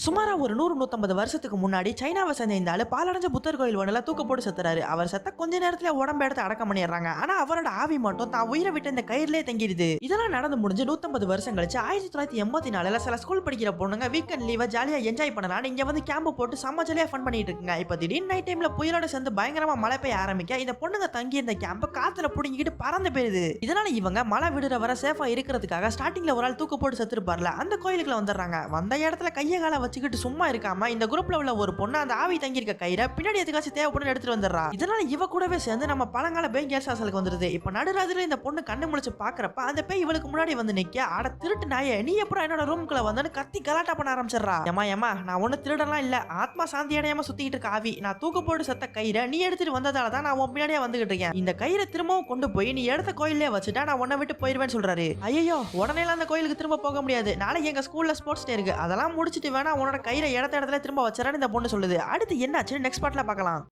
சுமாரா ஒரு 100, 150 வருஷத்துக்கு முன்னாடி சைனாவை சேர்ந்த இந்த ஆளு பாழடைஞ்ச புத்தர் கோயில் ஒண்ணுல தூக்கு போட்டு செத்துறாரு. அவர் செத்த கொஞ்ச நேரத்துல உடம்ப எடுத்து அடக்கம் பண்ணிடுறாங்க. ஆனா அவரோட ஆவி மட்டும் தான் உயிரை விட்டு இந்த கயிறுலயே தங்கிடுது. இதெல்லாம் நடந்து முடிஞ்சு 150 வருஷம் கழிச்சு 1984ல சில ஸ்கூல் படிக்கிற பொண்ணுங்க வீக்கெண்ட் லீவை ஜாலியா என்ஜாய் பண்ணலாம் இங்க வந்து கேம்ப் போட்டு செம்ம ஜாலியா ஃபன் பண்ணிட்டு இருக்குங்க. இப்ப திடீர்னு நைட் டைம்ல புயலோட சேர்ந்து பயங்கரமா மழை பெய்ய ஆரம்பிக்க இந்த பொண்ணுங்க தங்கி இந்த கேம்ப் காத்துல புடுங்கிட்டு பறந்து போயிருது. இதனால இவங்க மழை விடுற வர சேஃபா இருக்கிறதுக்காக ஸ்டார்டிங்ல ஒரு ஆள் தூக்கு போட்டு செத்துருப்பார்ல அந்த கோயிலுக்குள்ள வந்துடுறாங்க. வந்த இடத்துல கைய கால வச்சுக்கிட்டு சும்மா இருக்காம இந்த குரூப்ல உள்ள ஒரு பொண்ணு அந்த ஆவி தங்கி இருக்க கயிறை பின்னாடி எதுக்காச்சும் தேவைப்படும் எடுத்துட்டு வந்துடுறா. இதனால இவ கூடவே சேர்ந்து நம்ம பழங்கால பேய் கேர்ள்ஸ் ஹாஸ்டலுக்கு வந்துருது. இப்ப நடுராத்திரில இந்த பொண்ணு கண்ணு முழிச்சு பாக்குறப்ப அந்த பேய் இவளுக்கு முன்னாடி வந்து நிக்க, அட திருட்டு நாயே நீ எப்பறம் என்னோட ரூம்குள்ள வந்தன்னு கத்தி கலாட்டா பண்ண ஆரம்பிச்சிடுறா. ஏமா நான் ஒண்ணு திருடலாம் இல்ல, ஆத்மா சாந்தி அடையாம சுத்திட்டு இருக்க ஆவி. நான் தூக்கு போட்டு செத்த கயிறை நீ எடுத்துட்டு வந்ததால தான் நான் உன் பின்னாடியே வந்துகிட்டு இருக்கேன். இந்த கயிறை திரும்பவும் கொண்டு போய் நீ எடுத்த கோயிலே வச்சுட்டா நான் உன்னை விட்டு போயிருவேன்னு சொல்றாரு. ஐயோ உடனே அந்த கோயிலுக்கு திரும்ப போக முடியாது, நாளைக்கு எங்க ஸ்கூல்ல ஸ்போர்ட்ஸ் டே இருக்கு, அதெல்லாம் முடிச்சிட்டு வேணா உன்னோட கயிறை இடத்த இடத்துல திரும்ப வச்சறான்னு இந்த பொண்ணு சொல்லுது. அடுத்து என்னாச்சு நெக்ஸ்ட் பார்ட்ல பார்க்கலாம்.